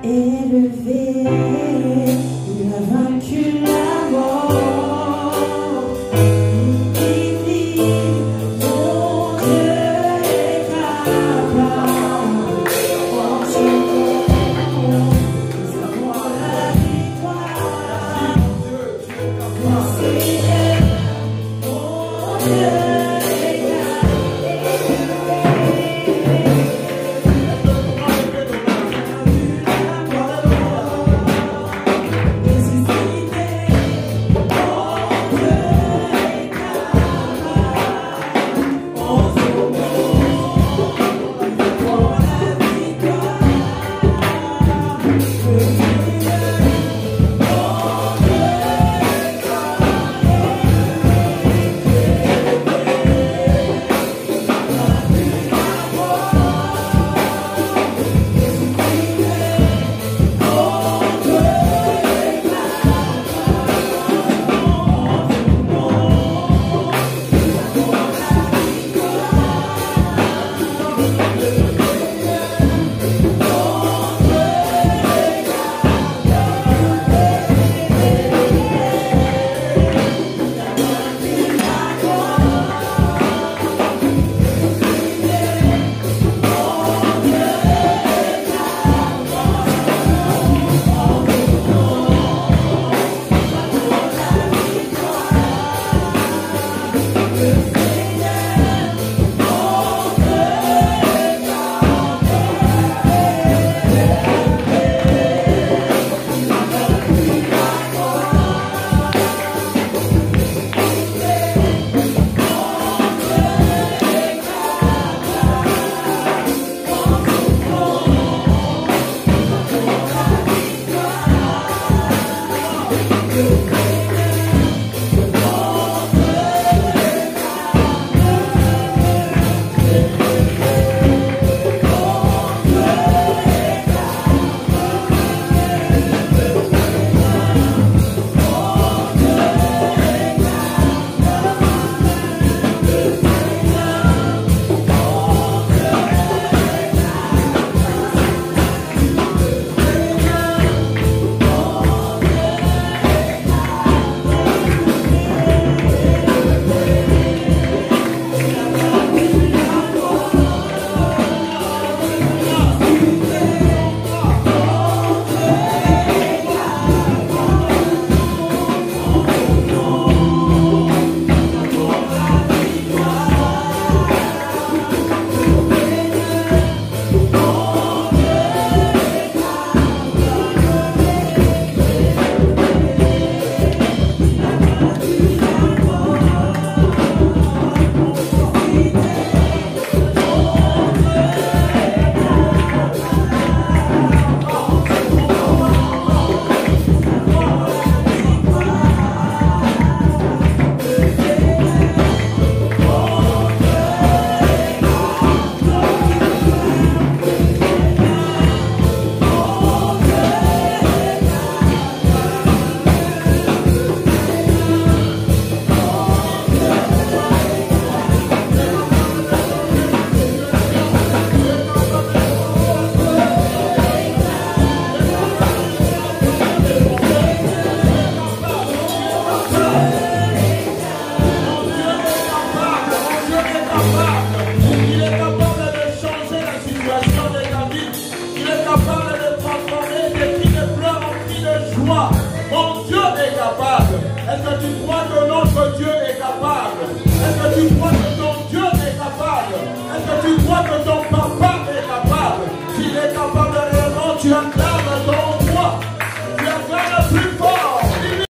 élevé, il a vaincu la mort. Il dit, mon Dieu est capable, en ce moment, nous avons la victoire. Seigneur, mon Dieu est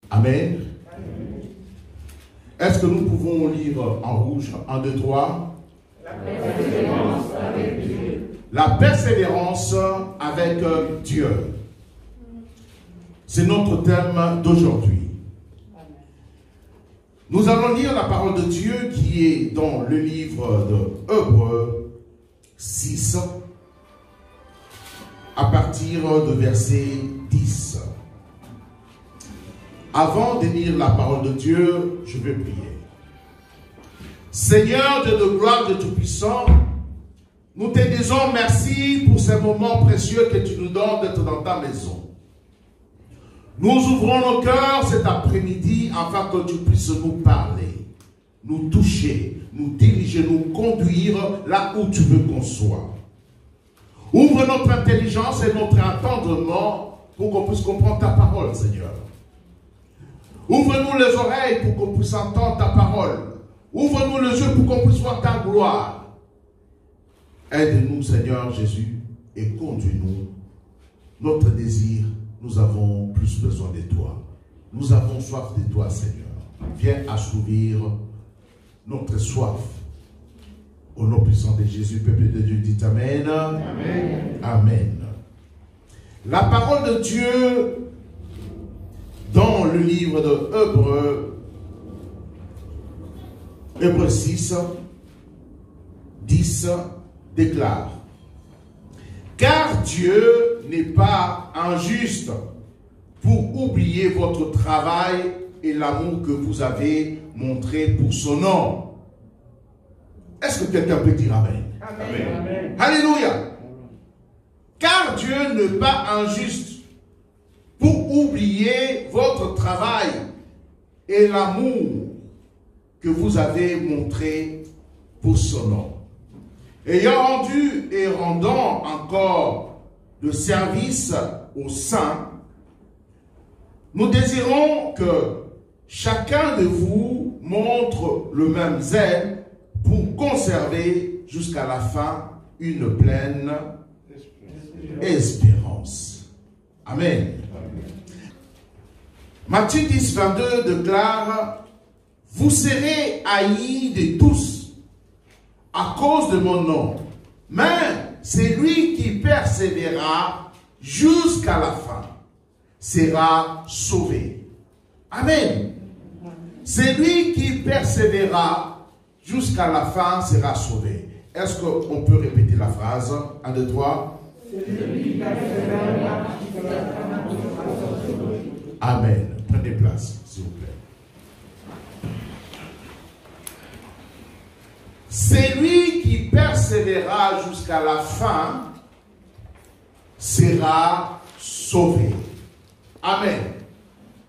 Amen. Est-ce que nous pouvons lire en rouge 1, 2, 3? La persévérance avec Dieu. C'est notre thème d'aujourd'hui. Nous allons lire la parole de Dieu qui est dans le livre de Hébreux 6 à partir de verset 10. Avant de lire la parole de Dieu, je vais prier. Seigneur Dieu de gloire, de Tout-Puissant, Nous te disons merci pour ces moments précieux que tu nous donnes d'être dans ta maison. Nous ouvrons nos cœurs cet après-midi afin que tu puisses nous parler, nous toucher, nous diriger, nous conduire là où tu veux qu'on soit. Ouvre notre intelligence et notre entendement pour qu'on puisse comprendre ta parole, Seigneur. Ouvre-nous les oreilles pour qu'on puisse entendre ta parole. Ouvre-nous les yeux pour qu'on puisse voir ta gloire. Aide-nous, Seigneur Jésus, et conduis-nous. Notre désir, nous avons plus besoin de toi. Nous avons soif de toi, Seigneur. Viens assouvir notre soif. Au nom puissant de Jésus, peuple de Dieu, dit Amen. Amen. Amen. La parole de Dieu dans le livre de Hébreux 6, 10 déclare: car Dieu n'est pas injuste pour oublier votre travail et l'amour que vous avez montré pour son nom. Est-ce que quelqu'un peut dire Amen? Amen. Amen. Alléluia. Car Dieu n'est pas injuste pour oublier votre travail et l'amour que vous avez montré pour son nom. Ayant rendu et rendant encore le service aux saints, nous désirons que chacun de vous montre le même zèle pour conserver jusqu'à la fin une pleine espérance. Amen. Matthieu 10, 22 déclare: vous serez haïs de tous à cause de mon nom, mais celui qui persévérera jusqu'à la fin sera sauvé. Amen. Celui qui persévérera jusqu'à la fin sera sauvé. Est-ce qu'on peut répéter la phrase? 1, 2, 3. Amen. Prenez place, s'il vous plaît. Celui qui persévérera jusqu'à la fin sera sauvé. Amen.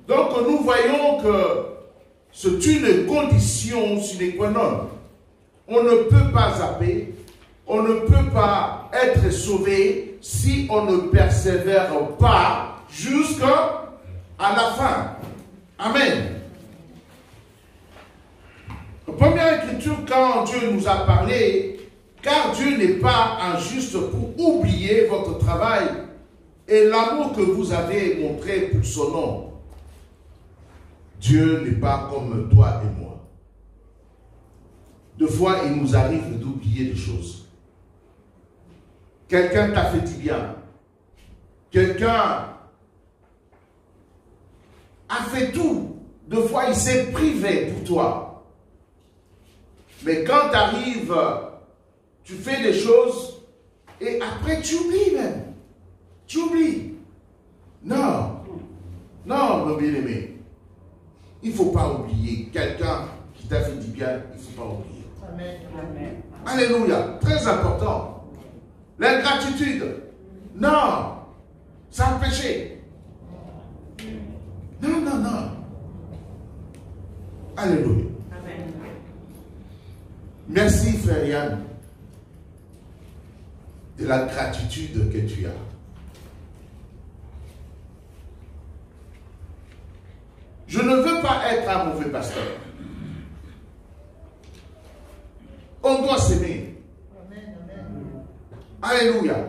Donc nous voyons que c'est une condition sine qua non. On ne peut pas zapper, on ne peut pas être sauvé si on ne persévère pas jusqu'à la fin. Amen. La première écriture, quand Dieu nous a parlé, car Dieu n'est pas injuste pour oublier votre travail et l'amour que vous avez montré pour son nom. Dieu n'est pas comme toi et moi. Deux fois, il nous arrive d'oublier des choses. Quelqu'un t'a fait du bien. Quelqu'un a fait tout. Deux fois, il s'est privé pour toi. Mais quand tu arrives, tu fais des choses et après tu oublies même. Tu oublies. Non. Non, mon bien-aimé. Il ne faut pas oublier quelqu'un qui t'a fait du bien. Il ne faut pas oublier. Amen. Amen. Alléluia. Très important. L'ingratitude. Non. C'est un péché. Non, non, non. Alléluia. Amen. Merci, frère Yann, de la gratitude que tu as. Je ne veux pas être un mauvais pasteur. On doit s'aimer. Alléluia.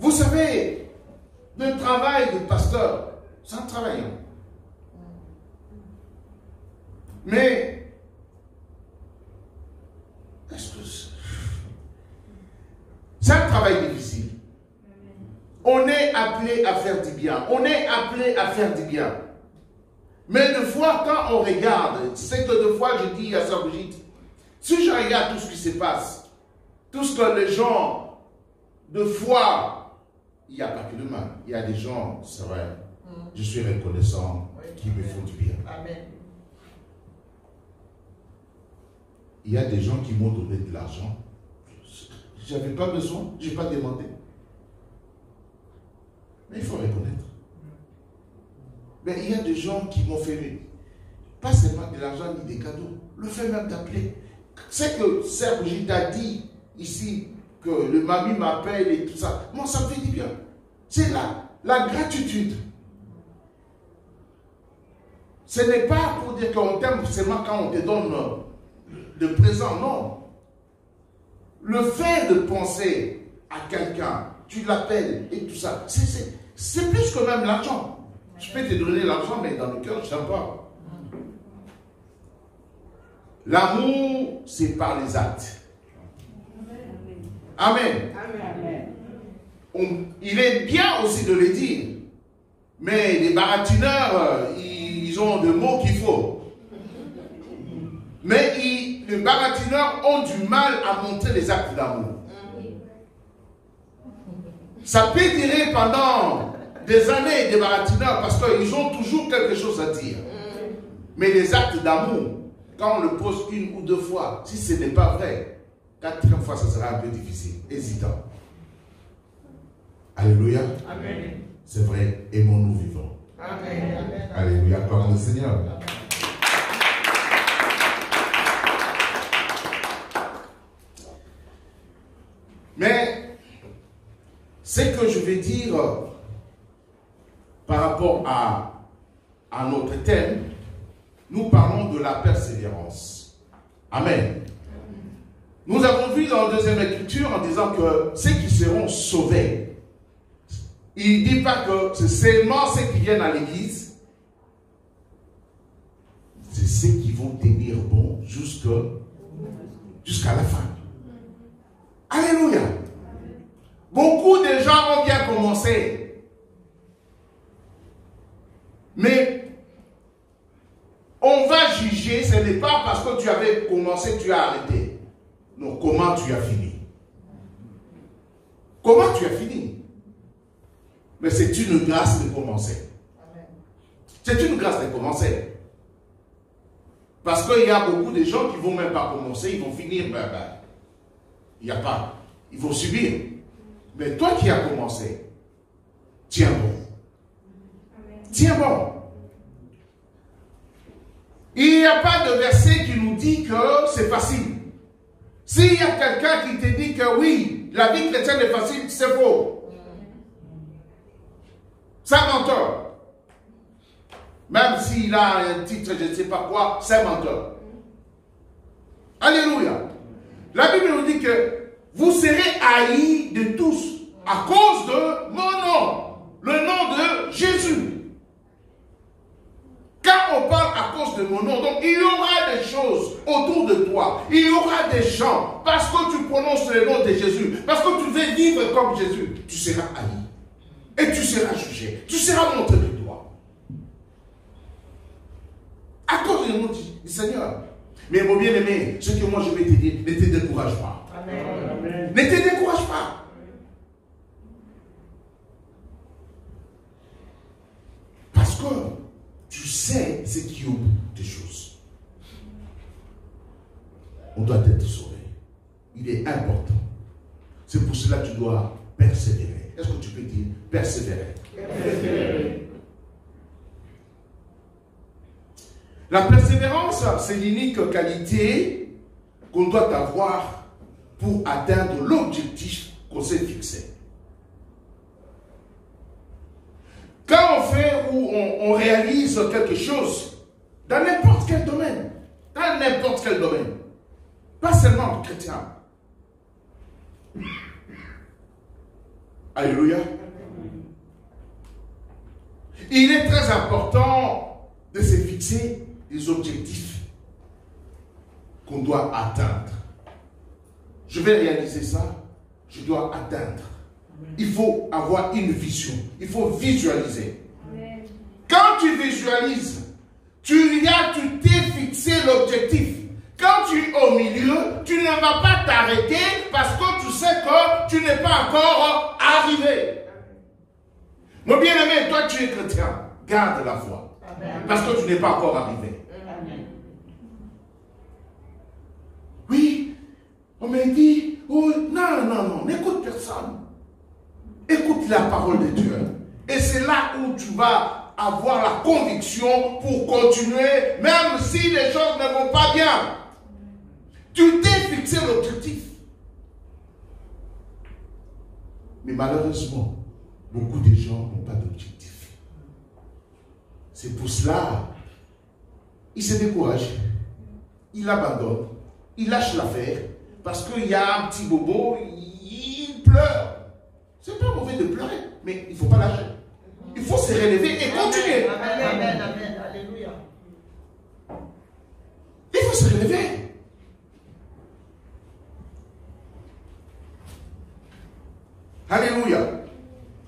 Vous savez, le travail de pasteur, c'est un travail. Mais, est-ce que c'est un travail difficile? On est appelé à faire du bien. On est appelé à faire du bien. Mais des fois, quand on regarde, c'est que des fois, je dis à Sœur Brigitte, si je regarde tout ce qui se passe, tout ce que les gens, de foi, il n'y a pas que le mal. Il y a des gens, c'est vrai, je suis reconnaissant, qui me font du bien. Amen. Il y a des gens qui m'ont donné de l'argent. C'est Je n'avais pas besoin, je n'ai pas demandé. Mais il faut reconnaître. Mais il y a des gens qui m'ont fait, pas seulement de l'argent ni des cadeaux, le fait même d'appeler. C'est que Sœur Brigitte a dit ici que le mamie m'appelle et tout ça. Moi, ça me fait du bien. C'est la gratitude. Ce n'est pas pour dire qu'on t'aime seulement quand on te donne le présent, non. Le fait de penser à quelqu'un, tu l'appelles et tout ça, c'est plus que même l'argent. Je peux te donner l'argent, mais dans le cœur, je n'aime pas. L'amour, c'est par les actes. Amen. Il est bien aussi de le dire, mais les baratineurs, ils ont des mots qu'il faut. Mais les baratineurs ont du mal à montrer les actes d'amour. Ça peut durer pendant des années des baratineurs parce qu'ils ont toujours quelque chose à dire. Mais les actes d'amour, quand on le pose une ou deux fois, si ce n'est pas vrai, quatrième fois, ça sera un peu difficile, hésitant. Alléluia. Amen. C'est vrai, aimons-nous vivants. Amen. Alléluia, comme le Seigneur. Mais, ce que je vais dire par rapport à notre thème, nous parlons de la persévérance. Amen. Nous avons vu dans la deuxième écriture en disant que ceux qui seront sauvés, il ne dit pas que c'est seulement ceux qui viennent à l'église, c'est ceux qui vont tenir bon jusqu'à la fin. Alléluia. Beaucoup de gens ont bien commencé. Mais on va juger, ce n'est pas parce que tu avais commencé, tu as arrêté. Non, comment tu as fini? Comment tu as fini? Mais c'est une grâce de commencer. C'est une grâce de commencer. Parce qu'il y a beaucoup de gens qui ne vont même pas commencer, ils vont finir, il n'y a pas. Ils vont subir. Mais toi qui as commencé, tiens bon. Tiens bon. Il n'y a pas de verset qui nous dit que c'est facile. S'il y a quelqu'un qui te dit que oui, la vie chrétienne est facile, c'est faux. C'est un menteur. Même s'il a un titre, je ne sais pas quoi, c'est un menteur. Alléluia. La Bible nous dit que vous serez haïs de tous à cause de mon nom, le nom de Jésus. Quand on parle à cause de mon nom, donc il y aura des choses autour de toi. Il y aura des gens, parce que tu prononces le nom de Jésus, parce que tu veux vivre comme Jésus, tu seras haï. Et tu seras jugé. Tu seras montré du doigt. À cause du nom du Seigneur. Mais mon bien-aimé, ce que moi je vais te dire, ne te décourage pas. Amen. Ne te décourage pas. Parce que tu sais ce qui est au bout des choses. On doit être sauvé. Il est important. C'est pour cela que tu dois persévérer. Est-ce que tu peux dire persévérer? Persévérer. La persévérance, c'est l'unique qualité qu'on doit avoir pour atteindre l'objectif qu'on s'est fixé. Quand on fait ou on réalise quelque chose, dans n'importe quel domaine, pas seulement chrétien. Alléluia. Il est très important de se fixer des objectifs qu'on doit atteindre. Je vais réaliser ça, je dois atteindre. Il faut avoir une vision, il faut visualiser. Quand tu visualises, tu t'es fixé l'objectif. Quand tu es au milieu, tu ne vas pas t'arrêter parce que tu sais que tu n'es pas encore arrivé. Mon bien-aimé, toi tu es chrétien, garde la foi. Parce que tu n'es pas encore arrivé. Oui, on m'a dit, oh, non, non, non, n'écoute personne. Écoute la parole de Dieu. Et c'est là où tu vas avoir la conviction pour continuer, même si les choses ne vont pas bien. Tu t'es fixé l'objectif. Mais malheureusement, beaucoup de gens n'ont pas d'objectif. C'est pour cela, ils se découragent, ils abandonnent, ils lâchent l'affaire, parce qu'il y a un petit bobo, il pleure. C'est pas mauvais de pleurer, mais il ne faut pas lâcher. Il faut se relever et continuer. Amen, amen, amen, alléluia. Il faut se relever. Alléluia.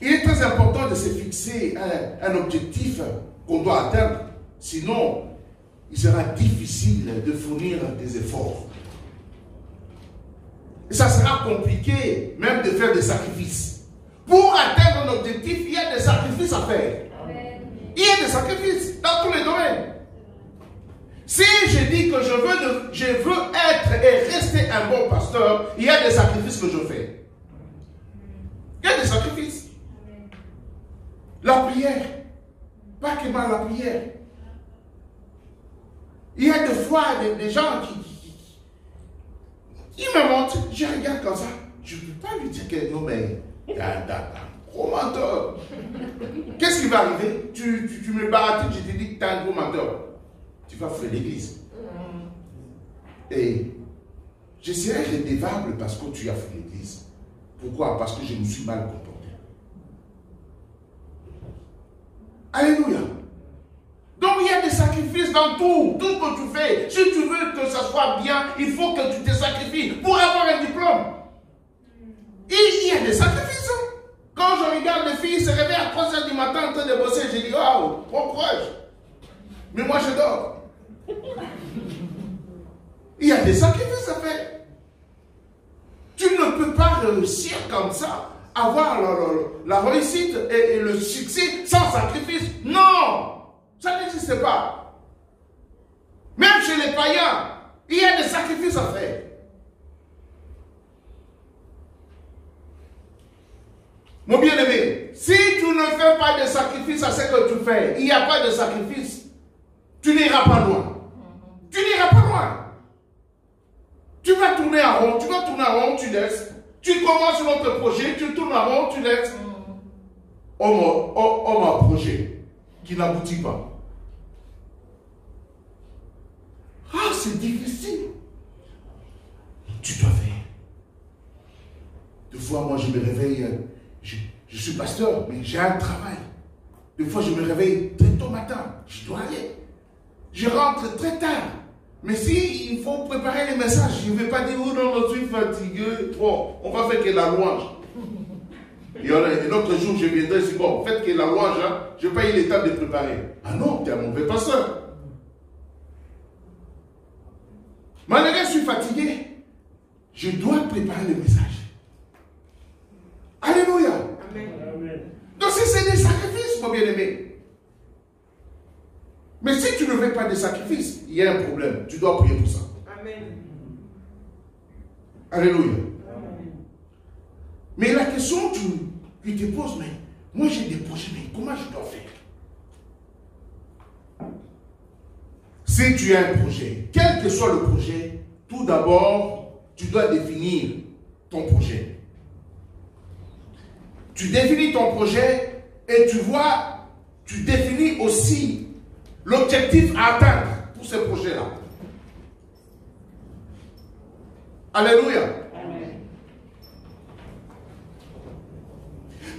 Il est très important de se fixer un objectif qu'on doit atteindre. Sinon, il sera difficile de fournir des efforts. Et ça sera compliqué même de faire des sacrifices. Pour atteindre un objectif, il y a des sacrifices à faire. Il y a des sacrifices dans tous les domaines. Si je dis que je veux être et rester un bon pasteur, il y a des sacrifices que je fais. Il y a des sacrifices. La prière. Pas que mal la prière. Il y a des fois des gens qui me montrent, je regarde comme ça. Je ne peux pas lui dire que non, mais il y a un gros menteur. Qu'est-ce qui va arriver? Tu me baratines, je te dis que tu es un gros menteur. Tu vas faire l'église. Et je serai redevable parce que tu as fait l'église. Pourquoi? Parce que je me suis mal comporté. Alléluia. Donc il y a des sacrifices dans tout ce que tu fais. Si tu veux que ça soit bien, il faut que tu te sacrifies pour avoir un diplôme. Et il y a des sacrifices. Quand je regarde les filles se réveillent à 3h du matin en train de bosser, je dis, oh, bon courage. Mais moi je dors. Il y a des sacrifices à faire. Tu ne peux pas réussir comme ça, avoir la réussite et le succès sans sacrifice. Non! Ça n'existe pas. Même chez les païens, il y a des sacrifices à faire. Mon bien-aimé, si tu ne fais pas de sacrifice à ce que tu fais, il n'y a pas de sacrifice, tu n'iras pas loin. Tu n'iras pas loin. Tu vas tourner en rond, tu laisses. Tu commences notre projet, tu tournes en rond, tu laisses. Homme à projet qui n'aboutit pas. Ah, c'est difficile. Tu dois faire. Des fois, moi, je me réveille, je suis pasteur, mais j'ai un travail. Des fois, je me réveille très tôt matin, je dois aller. Je rentre très tard. Mais si il faut préparer les messages, je ne vais pas dire, oh non, je suis fatigué, bon, on va faire que la louange. Et un autre jour, je viendrai, c'est bon, faites que la louange, hein, je n'ai pas eu le temps de préparer. Ah non, tu es un mauvais pasteur. Malgré que je suis fatigué, je dois préparer le message. Alléluia. Amen. Donc c'est des sacrifices, mon bien-aimé. Mais si tu ne fais pas de sacrifices, il y a un problème. Tu dois prier pour ça. Amen. Alléluia. Amen. Mais la question que tu te poses, mais moi j'ai des projets, mais comment je dois faire? Si tu as un projet, quel que soit le projet, tout d'abord, tu dois définir ton projet. Tu définis ton projet et tu définis aussi l'objectif à atteindre pour ce projet-là. Alléluia. Amen.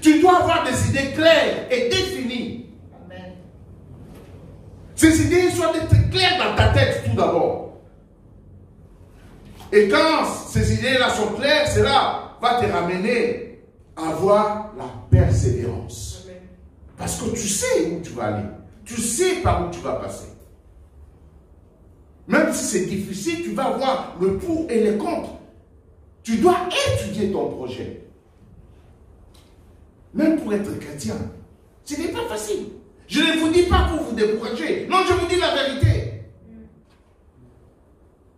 Tu dois avoir des idées claires et définies. Amen. Ces idées doivent être claires dans ta tête tout d'abord. Et quand ces idées-là sont claires, cela va te ramener à avoir la persévérance. Amen. Parce que tu sais où tu vas aller. Tu sais par où tu vas passer. Même si c'est difficile, tu vas voir le pour et le contre. Tu dois étudier ton projet. Même pour être chrétien, ce n'est pas facile. Je ne vous dis pas pour vous décourager. Non, je vous dis la vérité.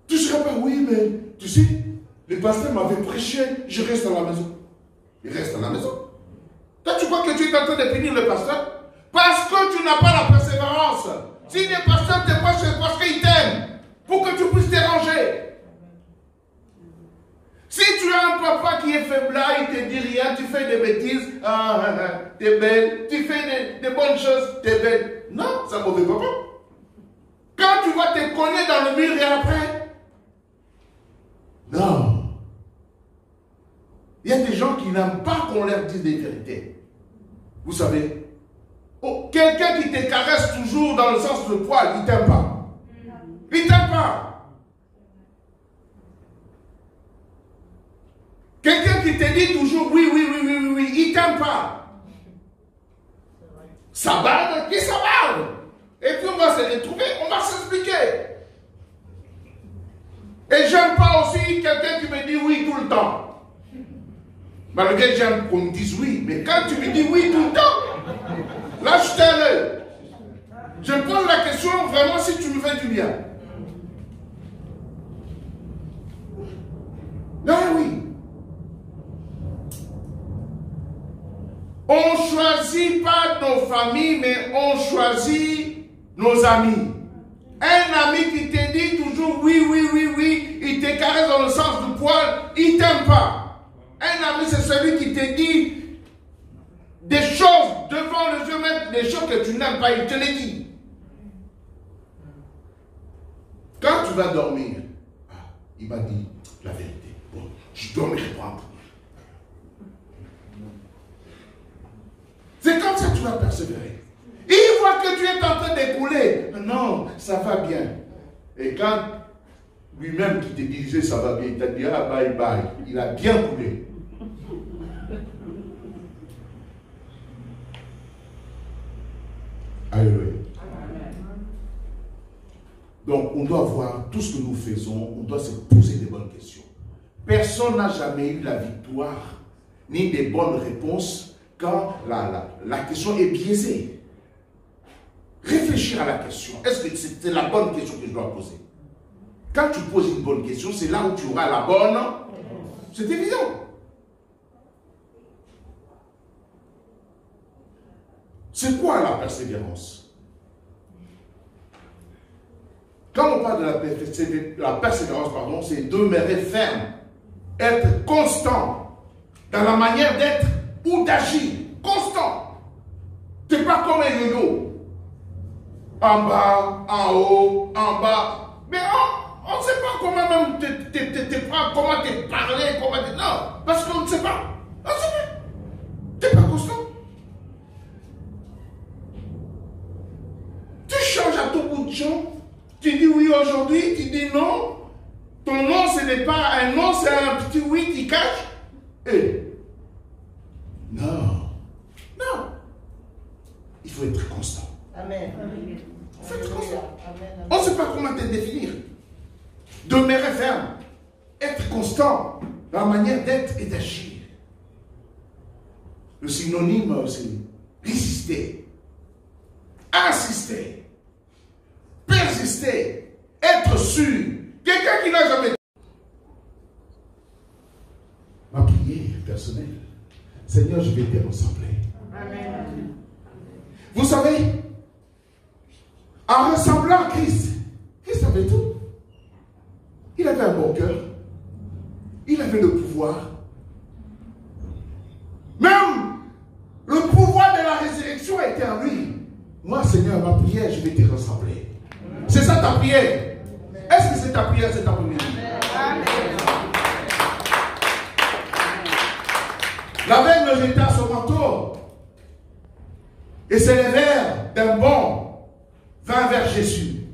Tu ne seras pas, oui, mais tu sais, le pasteur m'avait prêché, je reste à la maison. Il reste à la maison. Toi, tu crois que tu es en train de punir le pasteur? Parce que tu n'as pas la persévérance. Si le pasteur te prêche, c'est parce qu'il t'aime. Pour que tu puisses te ranger. Si tu as un papa qui est faible là, il te dit rien, tu fais des bêtises, t'es belle, tu fais des bonnes choses, t'es belle. Non, c'est un mauvais papa. Quand tu vas te cogner dans le mur et après, non. Il y a des gens qui n'aiment pas qu'on leur dise des vérités. Vous savez, quelqu'un qui te caresse toujours dans le sens de poil, il ne t'aime pas. Il ne t'aime pas. Quelqu'un qui te dit toujours oui, il ne t'aime pas. Ça barde, qui ça barde? Et puis on va se retrouver, on va s'expliquer. Et j'aime pas aussi quelqu'un qui me dit oui tout le temps. Malgré que j'aime qu'on me dise oui, mais quand tu me dis oui tout le temps, là je t'aime. Je me pose la question vraiment si tu me fais du bien. Là oui. On ne choisit pas nos familles, mais on choisit nos amis. Un ami qui te dit toujours oui, il te caresse dans le sens du poil, il ne t'aime pas. Un ami, c'est celui qui te dit des choses devant les yeux, même des choses que tu n'aimes pas, il te les dit. Quand tu vas dormir, il m'a dit la vérité. Bon, je dois me répondre. C'est comme ça que tu vas persévérer. Il voit que tu es en train d'écouler. Non, ça va bien. Et quand lui-même qui te disait ça va bien, il t'a dit ah bye bye. Il a bien coulé. Alléluia. Donc on doit voir tout ce que nous faisons, on doit se poser des bonnes questions. Personne n'a jamais eu la victoire, ni des bonnes réponses quand la question est biaisée. Réfléchir à la question. Est-ce que c'est la bonne question que je dois poser? Quand tu poses une bonne question, c'est là où tu auras la bonne. C'est évident. C'est quoi la persévérance? Quand on parle de la persévérance, c'est demeurer ferme, être constant dans la manière d'être ou d'agir, constant. Tu n'es pas comme un yo-yo. En bas, en haut, en bas. Mais on ne sait pas comment même te prendre, comment te parler, comment te... Non, parce qu'on ne sait pas. On ne sait pas. Tu n'es pas constant. Tu changes à tout bout de champ. Tu dis oui aujourd'hui, tu dis non. Ton nom, ce n'est pas un nom, c'est un petit oui qui cache. Et non. Non. Il faut être constant. Amen. Il faut être constant. On ne sait pas comment te définir. Demeurer ferme. Être constant dans la manière d'être et d'agir. Le synonyme, c'est résister. Insister. Persister. Être sûr. Quelqu'un qui n'a jamais... Ma prière personnelle. Seigneur, je vais te ressembler. Amen. Vous savez, en ressemblant à Christ, Christ avait tout. Il avait un bon cœur. Il avait le pouvoir. Même le pouvoir de la résurrection était en lui. Moi, Seigneur, ma prière, je vais te ressembler. C'est ça ta prière. Est-ce que c'est ta prière, c'est ta première prière? L'aveugle jeta son manteau et s'élevèrent d'un bond, vint vers Jésus.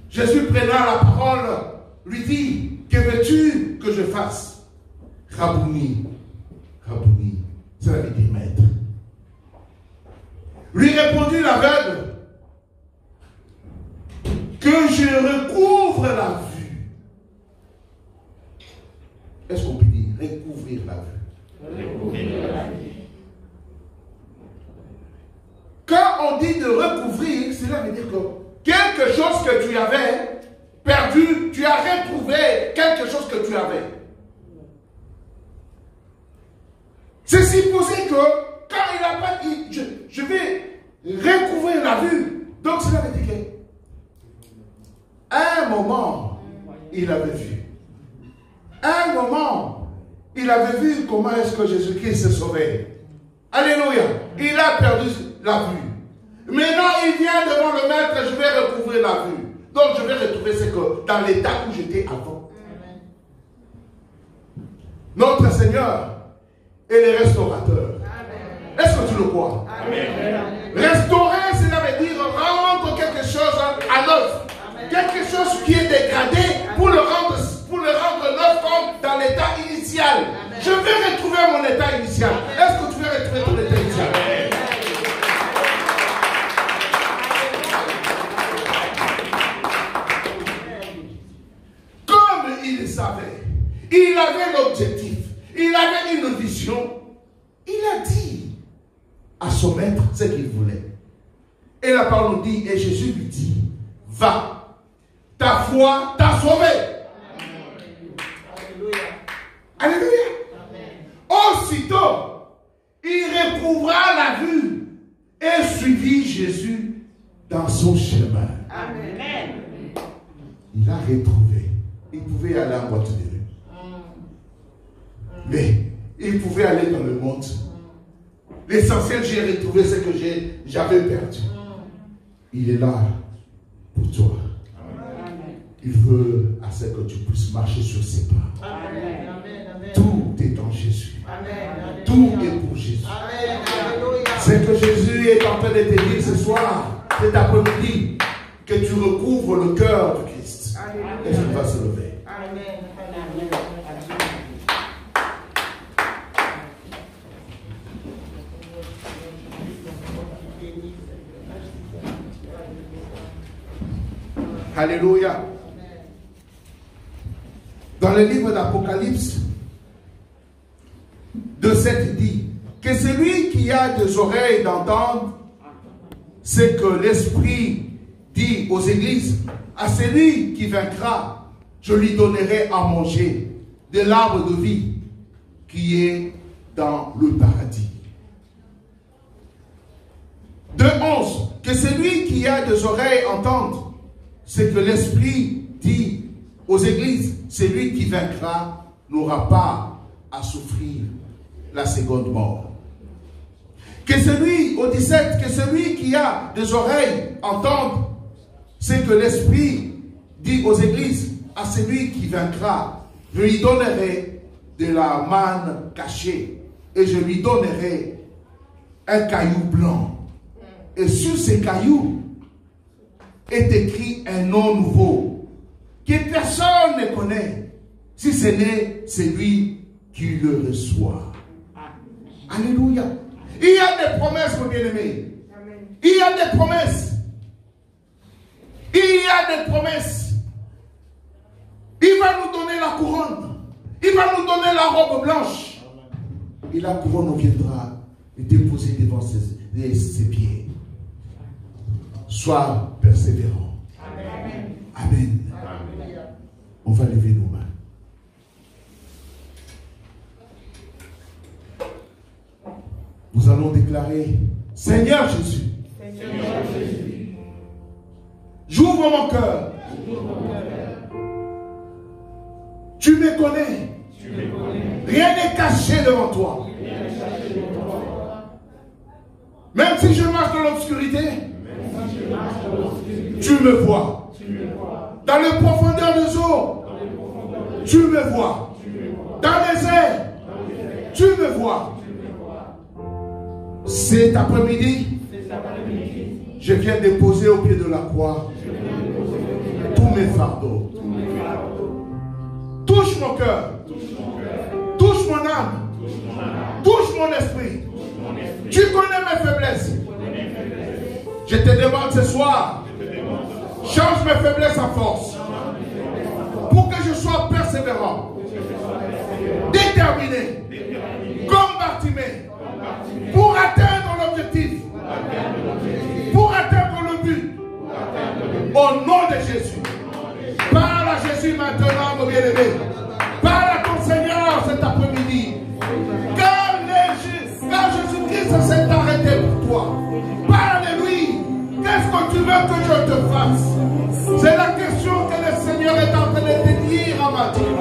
Jésus prenant la parole, lui dit, que veux-tu que je fasse? Rabouni, Rabouni, cela veut dire maître. Lui répondit l'aveugle, que je recouvre la vue. Est-ce qu'on peut dire recouvrir la vue? Quand on dit de recouvrir, cela veut dire que quelque chose que tu avais perdu, tu as retrouvé quelque chose que tu avais. que quand il n'a pas dit, je vais recouvrir la vue. Donc cela veut dire qu'à un moment, il avait vu. À un moment, il avait vu comment est-ce que Jésus-Christ se sauvait. Alléluia. Il a perdu la vue. Maintenant, il vient devant le maître, je vais recouvrir la vue. Donc je vais retrouver ce que dans l'état où j'étais avant. Notre Seigneur est le restaurateur. Est-ce que tu le crois? Amen. Restaurer, cela veut dire rendre quelque chose à neuf. Quelque chose qui est dégradé pour le rendre neuf comme dans l'état initial. Amen. Je vais retrouver mon état initial. Est-ce que tu veux retrouver ton état initial? Amen. Comme il savait, il avait l'objectif, il avait une vision, il a dit à son maître ce qu'il voulait. Et la parole nous dit, et Jésus lui dit, va, ta foi t'a sauvé. Alléluia. Alléluia. Aussitôt, il recouvra la vue et suivit Jésus dans son chemin. Amen. Il a retrouvé. Il pouvait aller en boîte de rue. Mais il pouvait aller dans le monde. L'essentiel, j'ai retrouvé ce que j'avais perdu. Il est là pour toi. Il veut à ce que tu puisses marcher sur ses pas. Tout est en Jésus. Tout est pour Jésus. C'est que Jésus est en train de te dire ce soir, cet après-midi, que tu recouvres le cœur du Christ. Et tu vas se lever. Alléluia. Dans le livre d'Apocalypse, 2:7 dit que celui qui a des oreilles d'entendre, c'est que l'Esprit dit aux églises, à celui qui vaincra, je lui donnerai à manger de l'arbre de vie qui est dans le paradis. 2:11, que celui qui a des oreilles entende, c'est que l'Esprit dit aux églises, celui qui vaincra n'aura pas à souffrir la seconde mort. Que celui, au 17, que celui qui a des oreilles entende, c'est que l'Esprit dit aux églises, à celui qui vaincra, je lui donnerai de la manne cachée et je lui donnerai un caillou blanc. Et sur ces cailloux est écrit un nom nouveau que personne ne connaît, si ce n'est celui qui le reçoit. Alléluia. Il y a des promesses, mon bien-aimé. Il y a des promesses. Il y a des promesses. Il va nous donner la couronne. Il va nous donner la robe blanche. Et la couronne viendra et déposer devant ses pieds. Sois persévérant. Amen. Amen. Amen. On va lever nos mains. Nous allons déclarer, Seigneur Jésus, j'ouvre mon cœur. Tu me connais. Rien n'est caché devant toi. Même si je marche dans l'obscurité, tu me vois. Dans les profondeurs des eaux, tu me vois. Dans les airs, tu me vois. Cet après-midi, je viens déposer au pied de la croix tous mes fardeaux. Touche mon cœur. Touche mon âme. Touche mon esprit. Tu connais mes faiblesses. Je te demande ce soir, change mes faiblesses en force. Pour que je sois persévérant, déterminé, comme Bartimée, pour atteindre l'objectif, pour atteindre le but. Au nom de Jésus. Parle à Jésus maintenant, mon bien-aimé. Parle à ton Seigneur cet après-midi. Car je Moïse s'est arrêté pour toi. Parle-lui. Qu'est-ce que tu veux que je te fasse? C'est la question que le Seigneur est en train de te dire à matin.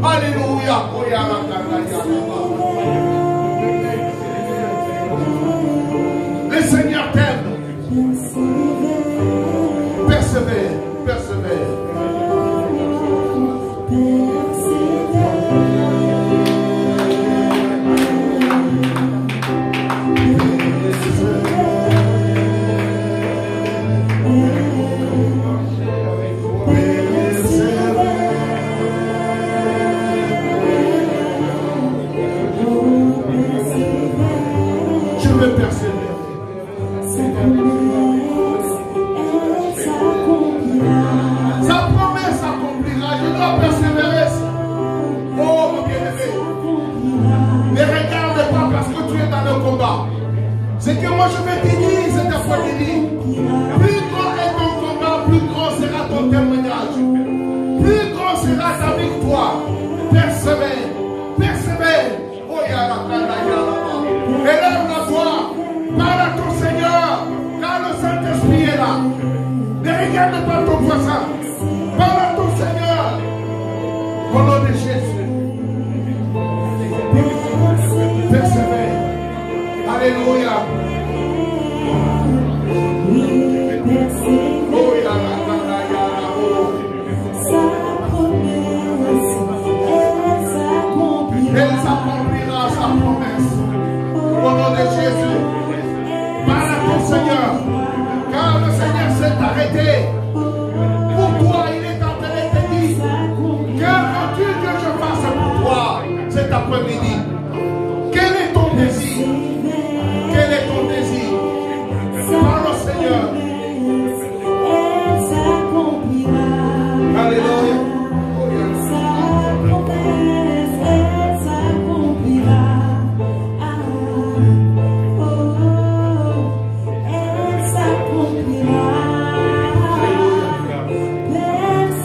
Alléluia. Le Seigneur t'aime. Persévère, persévère. C'est que moi je vais te dire cette après-midi, plus grand est ton combat, plus grand sera ton témoignage, plus grand sera ta victoire. Persévère, persévère. Oh yala, élève la voix, parle à ton Seigneur, car le Saint-Esprit est là. Ne regarde pas ton voisin, parle à ton Seigneur. Au nom de Jésus, persévère. Alléluia. Elle s'accomplira sa promesse. Au nom de Jésus. Parle à ton Seigneur. Car le Seigneur s'est arrêté. Pour toi, il est en train de te dire que veux-tu que je fasse pour toi cet après-midi? Quel est ton désir? Quel est ton désir? Parle au Seigneur. Alléluia.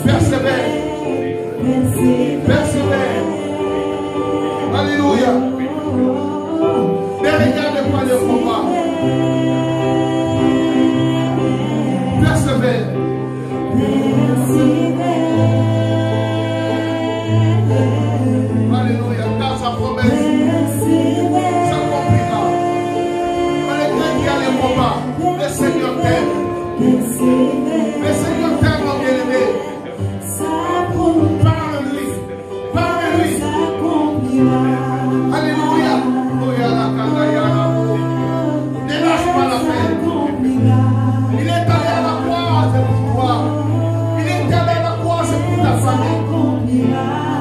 Persévère. Persévère. Alléluia. Ne regarde pas le combat. Persévère. Alléluia. Car sa promesse s'accomplira. Malgré qu'il y a le combat, le Seigneur t'aime. Le Seigneur t'aime, mon bien-aimé. Parle-lui. Parle-lui. Alléluia. Ne lâche pas la paix. Il est allé à la croix, c'est pour toi. Il est allé à la croix, c'est pour ta famille.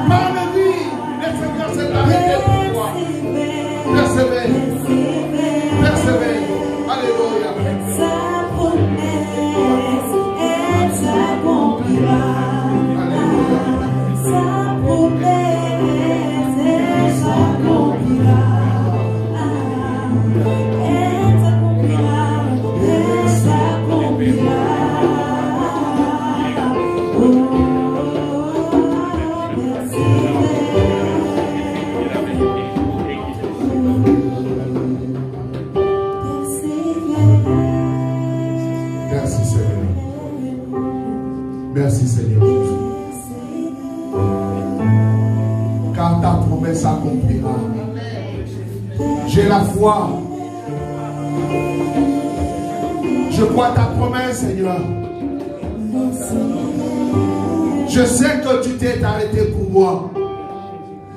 Parle-lui. Le Seigneur s'est arrêté pour toi. Persévère. Persévère. Alléluia. Merci Seigneur. Merci Seigneur Jésus. Car ta promesse s'accomplira. J'ai la foi. Je crois ta promesse, Seigneur. Je sais que tu t'es arrêté pour moi.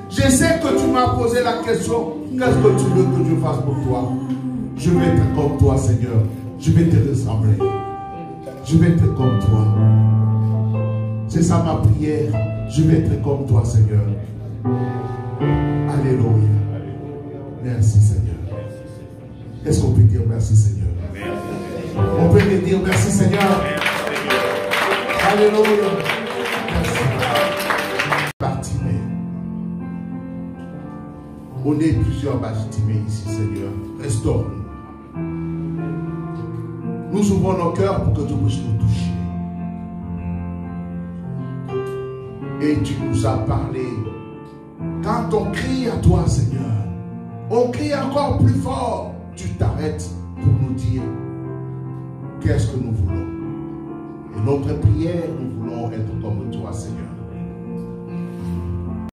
Je sais que tu m'as posé la question. Qu'est-ce que tu veux que je fasse pour toi? Je vais être comme toi, Seigneur. Je vais te ressembler. Je vais être comme toi. C'est ça ma prière. Je vais être comme toi, Seigneur. Alléluia. Merci, Seigneur. Est-ce qu'on peut dire merci, Seigneur? On peut lui dire merci, Seigneur. Alléluia. Merci. Bartimée. On est plusieurs Bartimée ici, Seigneur. Restaure-nous. Nous ouvrons nos cœurs pour que tu puisses nous toucher. Et tu nous as parlé. Quand on crie à toi, Seigneur, on crie encore plus fort. tu t'arrêtes pour nous dire qu'est-ce que nous voulons.